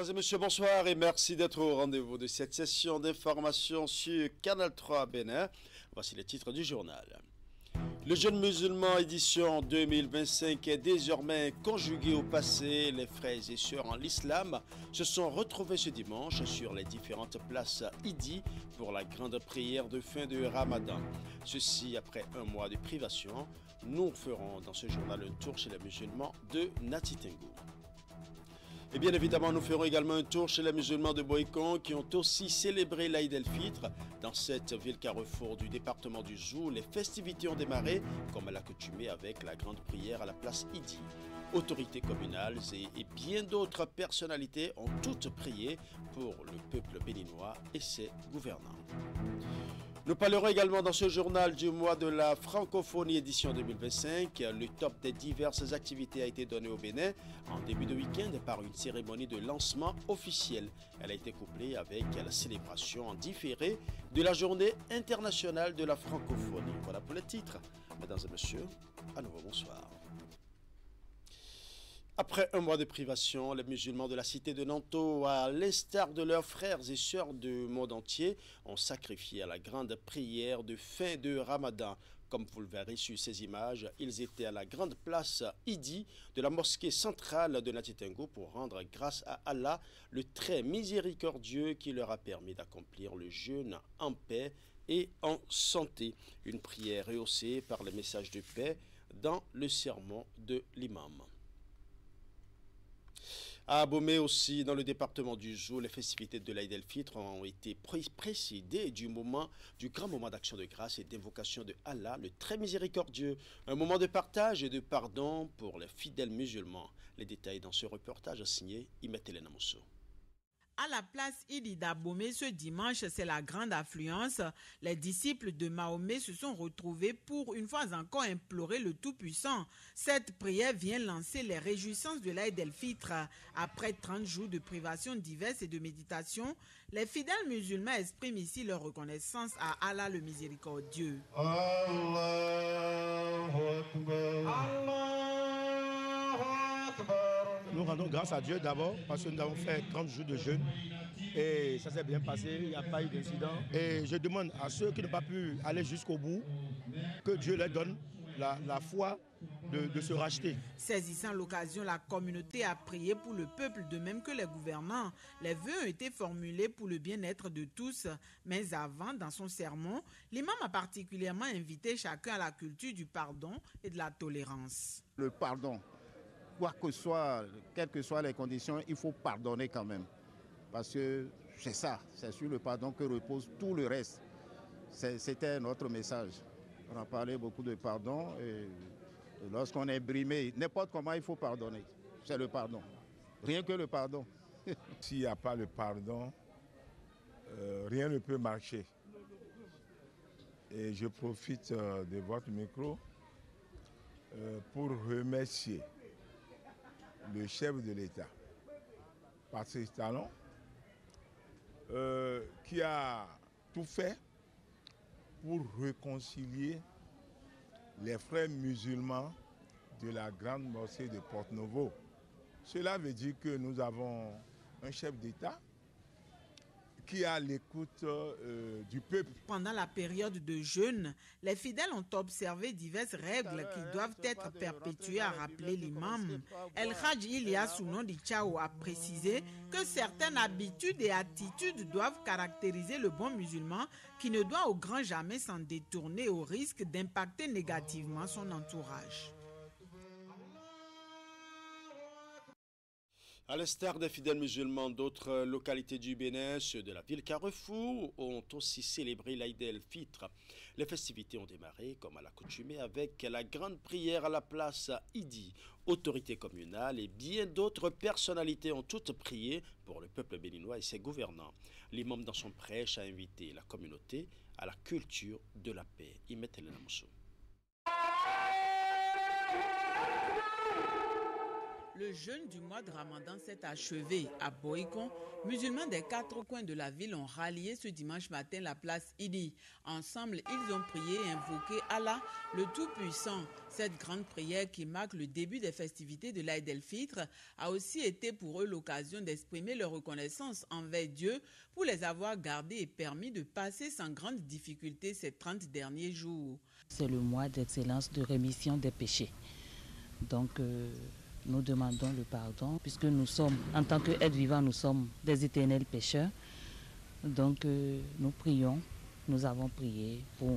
Mesdames et messieurs, bonsoir et merci d'être au rendez-vous de cette session d'information sur Canal 3 Bénin. Voici les titres du journal. Le jeune musulman édition 2025 est désormais conjugué au passé. Les frères et sœurs en l'islam se sont retrouvés ce dimanche sur les différentes places Idi pour la grande prière de fin de Ramadan. Ceci après un mois de privation. Nous ferons dans ce journal un tour chez les musulmans de Natitengo. Et bien évidemment, nous ferons également un tour chez les musulmans de Boïkon qui ont aussi célébré l'Aïd el-Fitr. Dans cette ville carrefour du département du Zou, les festivités ont démarré comme à l'accoutumée avec la grande prière à la place Idi. Autorités communales et bien d'autres personnalités ont toutes prié pour le peuple béninois et ses gouvernants. Nous parlerons également dans ce journal du mois de la francophonie édition 2025. Le top des diverses activités a été donné au Bénin en début de week-end par une cérémonie de lancement officielle. Elle a été couplée avec la célébration en différé de la journée internationale de la francophonie. Voilà pour les titres. Mesdames et messieurs, à nouveau bonsoir. Après un mois de privation, les musulmans de la cité de Nanto, à l'instar de leurs frères et sœurs du monde entier, ont sacrifié à la grande prière de fin de Ramadan. Comme vous le verrez sur ces images, ils étaient à la grande place Idi de la mosquée centrale de Natitengo pour rendre grâce à Allah, le très miséricordieux qui leur a permis d'accomplir le jeûne en paix et en santé. Une prière rehaussée par les messages de paix dans le sermon de l'imam. À Abomey aussi, dans le département du Zou, les festivités de l'Aïd el-Fitr ont été précédées du grand moment d'action de grâce et d'invocation de Allah, le très miséricordieux. Un moment de partage et de pardon pour les fidèles musulmans. Les détails dans ce reportage signé Imet Elena Mousso. À la place Idi d'Abomey ce dimanche, c'est la grande affluence. Les disciples de Mahomet se sont retrouvés pour une fois encore implorer le Tout-Puissant. Cette prière vient lancer les réjouissances de l'Aïd el-Fitr. Après 30 jours de privations diverses et de méditation, les fidèles musulmans expriment ici leur reconnaissance à Allah le miséricordieux. Allahu Akbar. Allahu Akbar. Nous rendons grâce à Dieu d'abord parce que nous avons fait 30 jours de jeûne et ça s'est bien passé, il n'y a pas eu d'incident. Et je demande à ceux qui n'ont pas pu aller jusqu'au bout que Dieu leur donne la foi de se racheter. Saisissant l'occasion, la communauté a prié pour le peuple de même que les gouvernants. Les vœux ont été formulés pour le bien-être de tous. Mais avant, dans son sermon, l'imam a particulièrement invité chacun à la culture du pardon et de la tolérance. Le pardon. Quelles que soient les conditions, il faut pardonner quand même. Parce que c'est ça, c'est sur le pardon que repose tout le reste. C'était notre message. On a parlé beaucoup de pardon et lorsqu'on est brimé, n'importe comment il faut pardonner. C'est le pardon. Rien que le pardon. S'il n'y a pas le pardon, rien ne peut marcher. Et je profite de votre micro pour remercier le chef de l'État, Patrice Talon, qui a tout fait pour réconcilier les frères musulmans de la grande mosquée de Porte-Novo. Cela veut dire que nous avons un chef d'État qui a l'écoute du peuple. Pendant la période de jeûne, les fidèles ont observé diverses règles qui doivent être perpétuées, a rappelé l'imam. El Hadj Ilyas Sounondi Tchao a précisé que certaines habitudes et attitudes doivent caractériser le bon musulman qui ne doit au grand jamais s'en détourner au risque d'impacter négativement son entourage. À l'instar des fidèles musulmans d'autres localités du Bénin, ceux de la ville Carrefour ont aussi célébré l'Aïd el-Fitr. Les festivités ont démarré, comme à l'accoutumée, avec la grande prière à la place Idi. Autorités communales et bien d'autres personnalités ont toutes prié pour le peuple béninois et ses gouvernants. L'imam dans son prêche a invité la communauté à la culture de la paix. Imet Elena Mousso. Le jeûne du mois de Ramadan s'est achevé à Boïkon. Musulmans des 4 coins de la ville ont rallié ce dimanche matin la place Idi. Ensemble, ils ont prié et invoqué Allah, le Tout-Puissant. Cette grande prière qui marque le début des festivités de l'Aïd el-Fitr a aussi été pour eux l'occasion d'exprimer leur reconnaissance envers Dieu pour les avoir gardés et permis de passer sans grande difficulté ces 30 derniers jours. C'est le mois d'excellence de rémission des péchés. Donc, nous demandons le pardon, puisque nous sommes, en tant qu'êtres vivants, nous sommes des éternels pécheurs. Donc nous prions, nous avons prié pour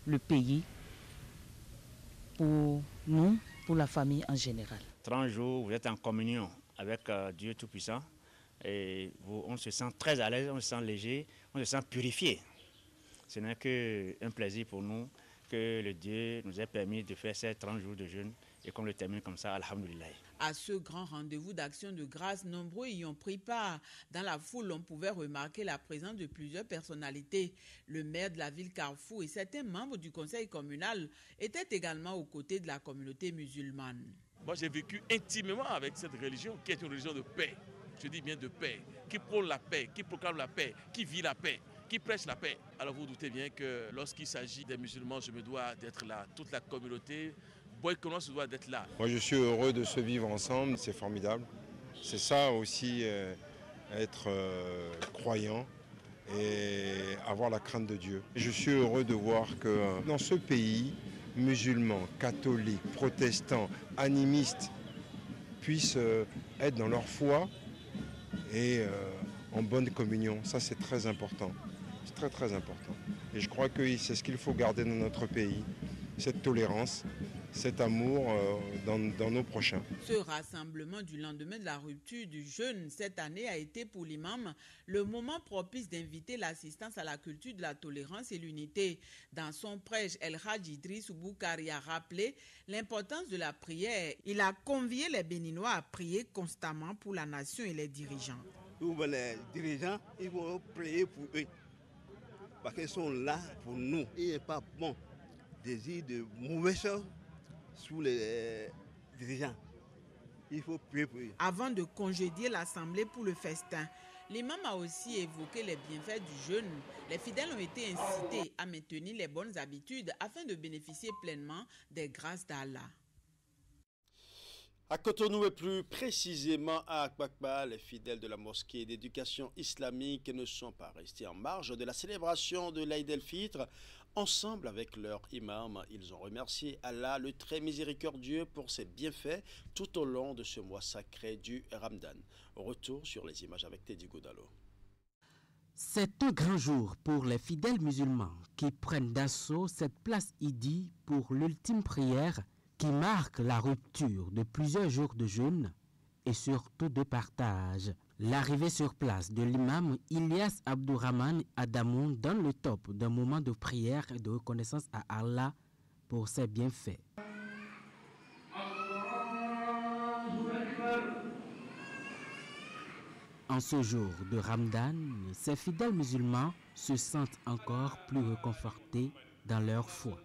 le pays, pour nous, pour la famille en général. 30 jours, vous êtes en communion avec Dieu Tout-Puissant et on se sent très à l'aise, on se sent léger, on se sent purifié. Ce n'est qu'un plaisir pour nous que le Dieu nous ait permis de faire ces 30 jours de jeûne et qu'on le termine comme ça, alhamdoulilah. À ce grand rendez-vous d'action de grâce, nombreux y ont pris part. Dans la foule, on pouvait remarquer la présence de plusieurs personnalités. Le maire de la ville Carrefour et certains membres du conseil communal étaient également aux côtés de la communauté musulmane. Moi, j'ai vécu intimement avec cette religion qui est une religion de paix. Je dis bien de paix, qui prône la paix, qui proclame la paix, qui vit la paix, qui prêche la paix. Alors vous doutez bien que lorsqu'il s'agit des musulmans, je me dois d'être là. Toute la communauté boïkonoise se doit d'être là. Moi je suis heureux de se vivre ensemble, c'est formidable. C'est ça aussi, être croyant et avoir la crainte de Dieu. Je suis heureux de voir que dans ce pays, musulmans, catholiques, protestants, animistes puissent être dans leur foi et en bonne communion. Ça c'est très important. C'est très très important. Et je crois que c'est ce qu'il faut garder dans notre pays, cette tolérance, cet amour dans nos prochains. Ce rassemblement du lendemain de la rupture du jeûne cette année a été pour l'imam le moment propice d'inviter l'assistance à la culture de la tolérance et l'unité. Dans son prêche, El Hadj Idriss Boukari a rappelé l'importance de la prière. Il a convié les Béninois à prier constamment pour la nation et les dirigeants. Les dirigeants, ils vont prier pour eux. Parce qu'ils sont là pour nous. Il n'est pas bon de dire de mauvaises choses sous les dirigeants. Il faut prier pour eux. Avant de congédier l'Assemblée pour le festin, l'imam a aussi évoqué les bienfaits du jeûne. Les fidèles ont été incités à maintenir les bonnes habitudes afin de bénéficier pleinement des grâces d'Allah. À Cotonou et plus précisément à Akbakba, les fidèles de la mosquée d'éducation islamique ne sont pas restés en marge de la célébration de l'Aïd el-Fitr. Ensemble avec leur imam, ils ont remercié Allah, le très miséricordieux, pour ses bienfaits tout au long de ce mois sacré du Ramadan. Retour sur les images avec Teddy Goudalo. C'est un grand jour pour les fidèles musulmans qui prennent d'assaut cette place Idi pour l'ultime prière qui marque la rupture de plusieurs jours de jeûne et surtout de partage. L'arrivée sur place de l'imam Ilyas Abdourahman Adamoun donne le top d'un moment de prière et de reconnaissance à Allah pour ses bienfaits. En ce jour de Ramadan, ces fidèles musulmans se sentent encore plus réconfortés dans leur foi.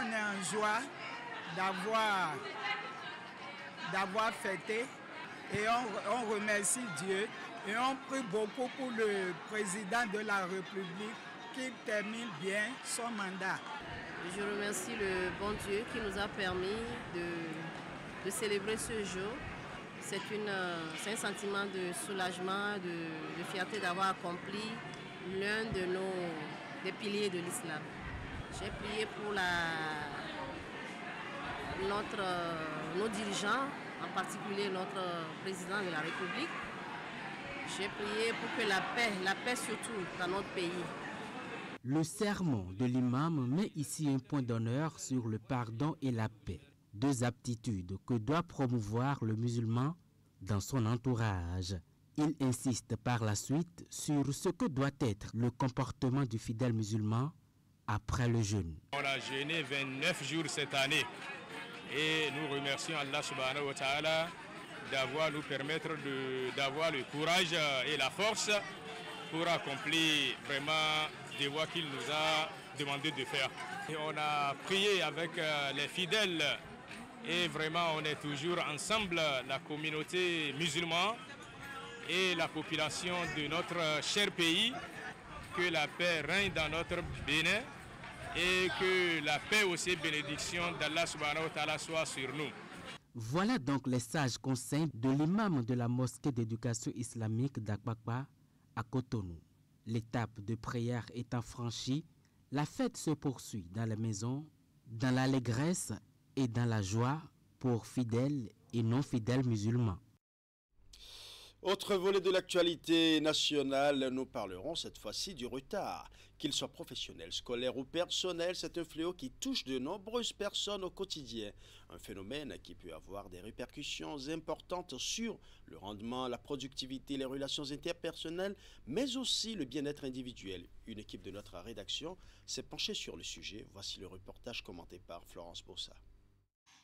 On est en joie d'avoir fêté et on remercie Dieu et on prie beaucoup pour le président de la République qui termine bien son mandat. Je remercie le bon Dieu qui nous a permis de célébrer ce jour. C'est un sentiment de soulagement, de fierté d'avoir accompli l'un des piliers de l'islam. J'ai prié pour nos dirigeants, en particulier notre président de la République. J'ai prié pour que la paix surtout dans notre pays. Le sermon de l'imam met ici un point d'honneur sur le pardon et la paix, deux aptitudes que doit promouvoir le musulman dans son entourage. Il insiste par la suite sur ce que doit être le comportement du fidèle musulman après le jeûne. On a jeûné 29 jours cette année et nous remercions Allah subhanahu wa ta'ala d'avoir nous permettre d'avoir le courage et la force pour accomplir vraiment des voies qu'il nous a demandé de faire. Et on a prié avec les fidèles et vraiment on est toujours ensemble, la communauté musulmane et la population de notre cher pays, que la paix règne dans notre Bénin et que la paix aussi, bénédiction d'Allah subhanahu wa ta'ala soit sur nous. Voilà donc les sages conseils de l'imam de la mosquée d'éducation islamique d'Akbakba à Cotonou. L'étape de prière étant franchie, la fête se poursuit dans les maisons, dans l'allégresse et dans la joie pour fidèles et non fidèles musulmans. Autre volet de l'actualité nationale, nous parlerons cette fois-ci du retard. Qu'il soit professionnel, scolaire ou personnel, c'est un fléau qui touche de nombreuses personnes au quotidien. Un phénomène qui peut avoir des répercussions importantes sur le rendement, la productivité, les relations interpersonnelles, mais aussi le bien-être individuel. Une équipe de notre rédaction s'est penchée sur le sujet. Voici le reportage commenté par Florence Bossa.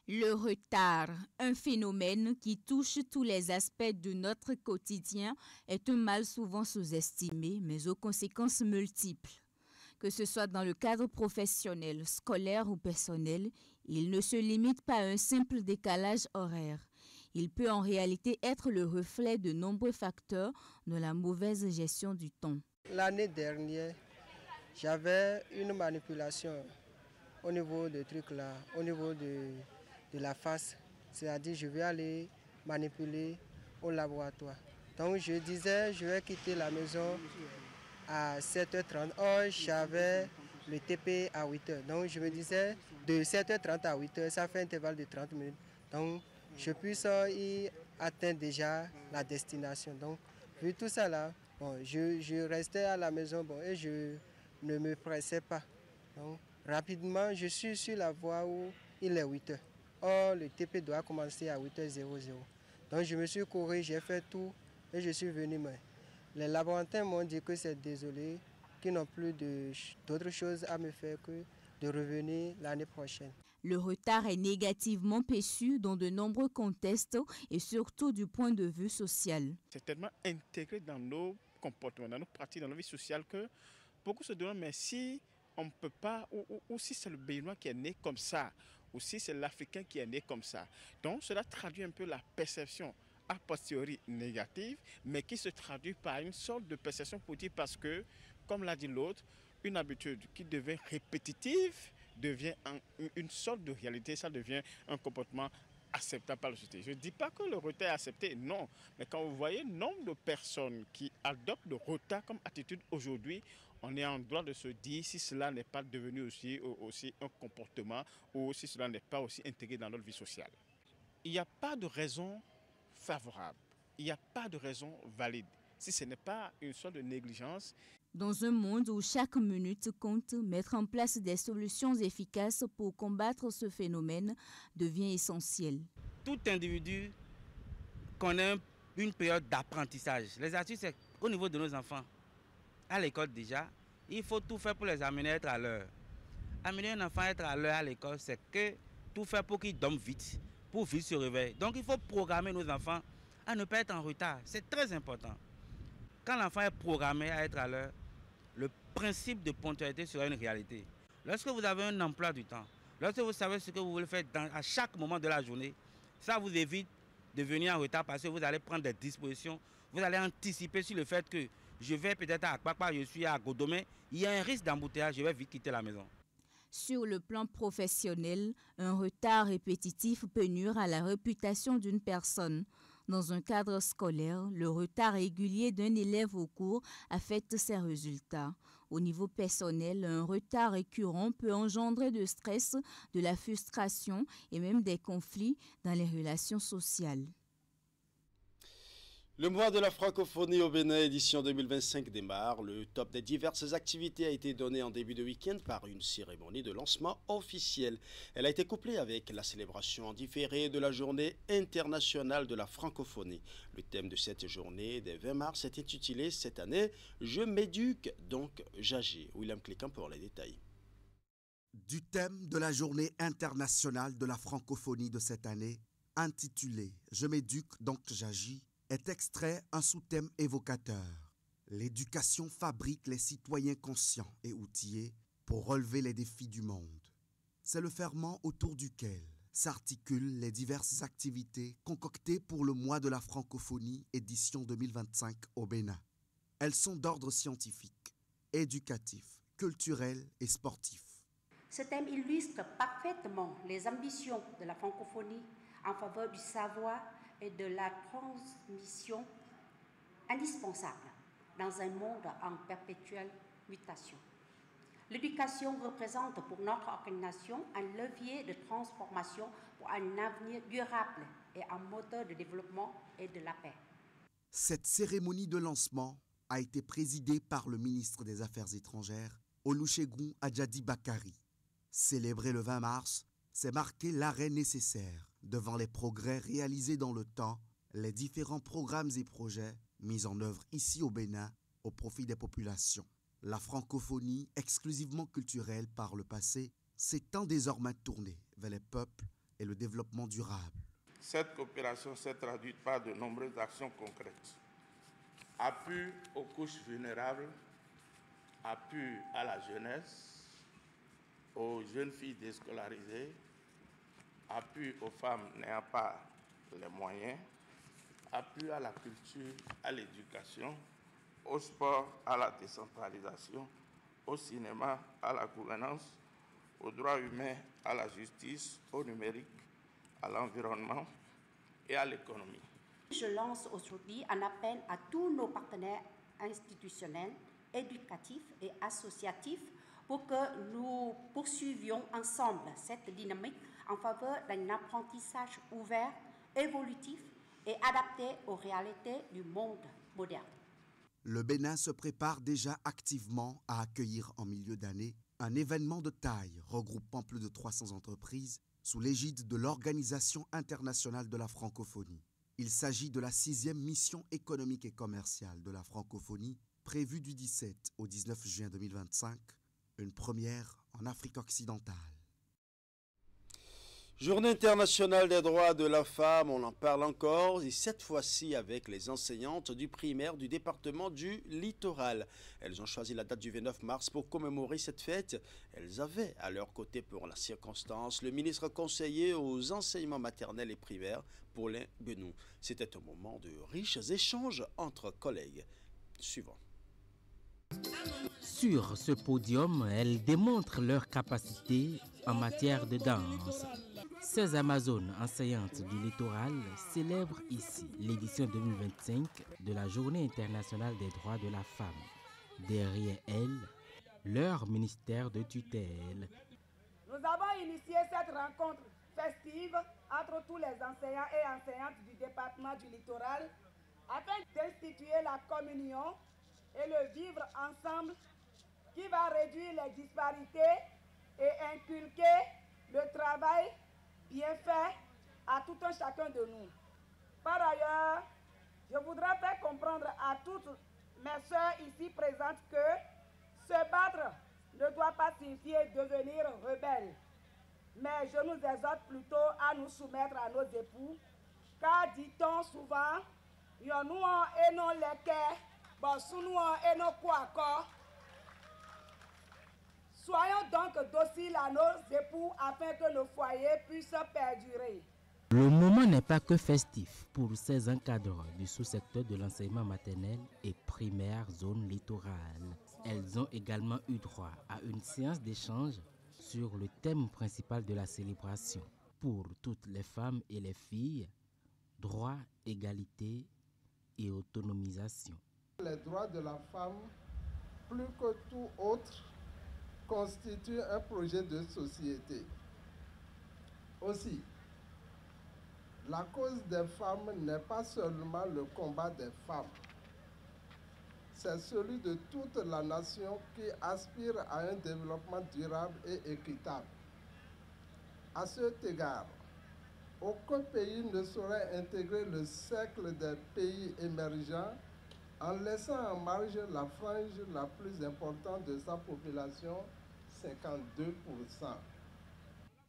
Le retard, un phénomène qui touche tous les aspects de notre quotidien, est un mal souvent sous-estimé, mais aux conséquences multiples. Que ce soit dans le cadre professionnel, scolaire ou personnel, il ne se limite pas à un simple décalage horaire. Il peut en réalité être le reflet de nombreux facteurs de la mauvaise gestion du temps. L'année dernière, j'avais une manipulation au niveau de trucs là, au niveau de la face, c'est-à-dire je vais aller manipuler au laboratoire. Donc je disais, je vais quitter la maison à 7h30. Or, j'avais le TP à 8h. Donc je me disais, de 7h30 à 8h, ça fait un intervalle de 30 minutes. Donc je puisse y atteindre déjà la destination. Donc vu tout ça là, bon, je restais à la maison et je ne me pressais pas. Donc rapidement, je suis sur la voie où il est 8h. Or, le TP doit commencer à 8h00. Donc, je me suis couru, j'ai fait tout et je suis venu. Mais les laborantins m'ont dit que c'est désolé, qu'ils n'ont plus d'autre chose à me faire que de revenir l'année prochaine. Le retard est négativement perçu dans de nombreux contextes et surtout du point de vue social. C'est tellement intégré dans nos comportements, dans nos pratiques, dans nos vies sociales que beaucoup se demandent, mais si on ne peut pas, ou si c'est le Béninois qui est né comme ça, ou si c'est l'Africain qui est né comme ça. Donc cela traduit un peu la perception a posteriori négative, mais qui se traduit par une sorte de perception positive parce que, comme l'a dit l'autre, une habitude qui devient répétitive devient une sorte de réalité, ça devient un comportement acceptable par la société. Je ne dis pas que le retard est accepté, non. Mais quand vous voyez le nombre de personnes qui adoptent le retard comme attitude aujourd'hui, on est en droit de se dire si cela n'est pas devenu aussi un comportement ou si cela n'est pas aussi intégré dans notre vie sociale. Il n'y a pas de raison favorable, il n'y a pas de raison valide. Si ce n'est pas une sorte de négligence. Dans un monde où chaque minute compte, mettre en place des solutions efficaces pour combattre ce phénomène devient essentiel. Tout individu connaît une période d'apprentissage. Les astuces, c'est au niveau de nos enfants. À l'école déjà, il faut tout faire pour les amener à être à l'heure. Amener un enfant à être à l'heure à l'école, c'est que tout faire pour qu'il dorme vite, pour vite se réveiller. Donc il faut programmer nos enfants à ne pas être en retard. C'est très important. Quand l'enfant est programmé à être à l'heure, le principe de ponctualité sera une réalité. Lorsque vous avez un emploi du temps, lorsque vous savez ce que vous voulez faire à chaque moment de la journée, ça vous évite de venir en retard parce que vous allez prendre des dispositions, vous allez anticiper sur le fait que je vais peut-être à Akbakba, je suis à Godomé, il y a un risque d'embouteillage, je vais vite quitter la maison. Sur le plan professionnel, un retard répétitif peut nuire à la réputation d'une personne. Dans un cadre scolaire, le retard régulier d'un élève au cours affecte ses résultats. Au niveau personnel, un retard récurrent peut engendrer du stress, de la frustration et même des conflits dans les relations sociales. Le mois de la francophonie au Bénin, édition 2025 démarre. Le top des diverses activités a été donné en début de week-end par une cérémonie de lancement officielle. Elle a été couplée avec la célébration en différé de la journée internationale de la francophonie. Le thème de cette journée des 20 mars est intitulé cette année « Je m'éduque, donc j'agis ». William Cléquin pour les détails. Du thème de la journée internationale de la francophonie de cette année, intitulé « Je m'éduque, donc j'agis », est extrait un sous-thème évocateur, L'éducation fabrique les citoyens conscients et outillés pour relever les défis du monde. C'est le ferment autour duquel s'articulent les diverses activités concoctées pour le mois de la francophonie édition 2025 au Bénin. Elles sont d'ordre scientifique, éducatif, culturel et sportif. Ce thème illustre parfaitement les ambitions de la francophonie en faveur du savoir et de la transmission indispensable dans un monde en perpétuelle mutation. L'éducation représente pour notre organisation un levier de transformation pour un avenir durable et un moteur de développement et de la paix. Cette cérémonie de lancement a été présidée par le ministre des Affaires étrangères, Olusegun Ajadi Bakari. Célébré le 20 mars, c'est marquer l'arrêt nécessaire devant les progrès réalisés dans le temps, les différents programmes et projets mis en œuvre ici au Bénin au profit des populations. La francophonie, exclusivement culturelle par le passé, s'étend désormais tournée vers les peuples et le développement durable. Cette coopération s'est traduite par de nombreuses actions concrètes. Appui aux couches vulnérables, appui à la jeunesse, aux jeunes filles déscolarisées, appui aux femmes n'ayant pas les moyens, appui à la culture, à l'éducation, au sport, à la décentralisation, au cinéma, à la gouvernance, aux droits humains, à la justice, au numérique, à l'environnement et à l'économie. Je lance aujourd'hui un appel à tous nos partenaires institutionnels, éducatifs et associatifs pour que nous poursuivions ensemble cette dynamique en faveur d'un apprentissage ouvert, évolutif et adapté aux réalités du monde moderne. Le Bénin se prépare déjà activement à accueillir en milieu d'année un événement de taille regroupant plus de 300 entreprises sous l'égide de l'Organisation internationale de la francophonie. Il s'agit de la 6e mission économique et commerciale de la francophonie prévue du 17 au 19 juin 2025, une première en Afrique occidentale. Journée internationale des droits de la femme, on en parle encore, et cette fois-ci avec les enseignantes du primaire du département du Littoral. Elles ont choisi la date du 29 mars pour commémorer cette fête. Elles avaient à leur côté pour la circonstance le ministre conseiller aux enseignements maternels et primaires, Paulin Benou. C'était un moment de riches échanges entre collègues. Suivant. Sur ce podium, elles démontrent leur capacité en matière de danse. Ces Amazones enseignantes du littoral célèbrent ici l'édition 2025 de la Journée internationale des droits de la femme. Derrière elles, leur ministère de tutelle. Nous avons initié cette rencontre festive entre tous les enseignants et enseignantes du département du littoral afin d'instituer la communion et le vivre ensemble qui va réduire les disparités et inculquer le travail bien fait à tout un chacun de nous. Par ailleurs, je voudrais faire comprendre à toutes mes sœurs ici présentes que se battre ne doit pas signifier devenir rebelle. Mais je nous exhorte plutôt à nous soumettre à nos époux, car dit-on souvent, « Nous et non les bon, sous nous et non quoi encore ». Soyons donc dociles à nos époux afin que nos foyers puissent perdurer. Le moment n'est pas que festif pour ces encadreurs du sous-secteur de l'enseignement maternel et primaire zone littorale. Elles ont également eu droit à une séance d'échange sur le thème principal de la célébration. Pour toutes les femmes et les filles, droit, égalité et autonomisation. Les droits de la femme, plus que tout autre, constituent un projet de société. Aussi, la cause des femmes n'est pas seulement le combat des femmes, c'est celui de toute la nation qui aspire à un développement durable et équitable. À cet égard, aucun pays ne saurait intégrer le cercle des pays émergents en laissant en marge la frange la plus importante de sa population, 52%.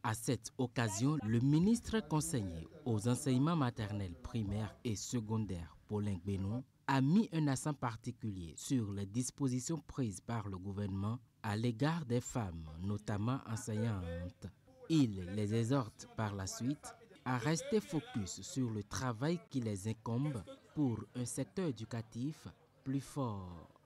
À cette occasion, le ministre conseiller aux enseignements maternels, primaires et secondaires, Paulin Benou, a mis un accent particulier sur les dispositions prises par le gouvernement à l'égard des femmes, notamment enseignantes. Il les exhorte par la suite à rester focus sur le travail qui les incombe pour un secteur éducatif plus fort.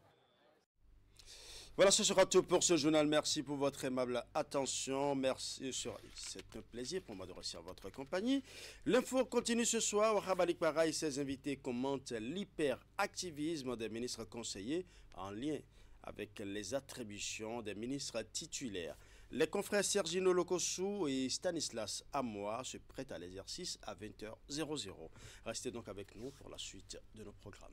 Voilà, ce sera tout pour ce journal. Merci pour votre aimable attention. Merci, c'est un plaisir pour moi de recevoir votre compagnie. L'info continue ce soir. Rabalik Para et ses invités commentent l'hyperactivisme des ministres conseillers en lien avec les attributions des ministres titulaires. Les confrères Sergino Lokosu et Stanislas Amoa se prêtent à l'exercice à 20h00. Restez donc avec nous pour la suite de nos programmes.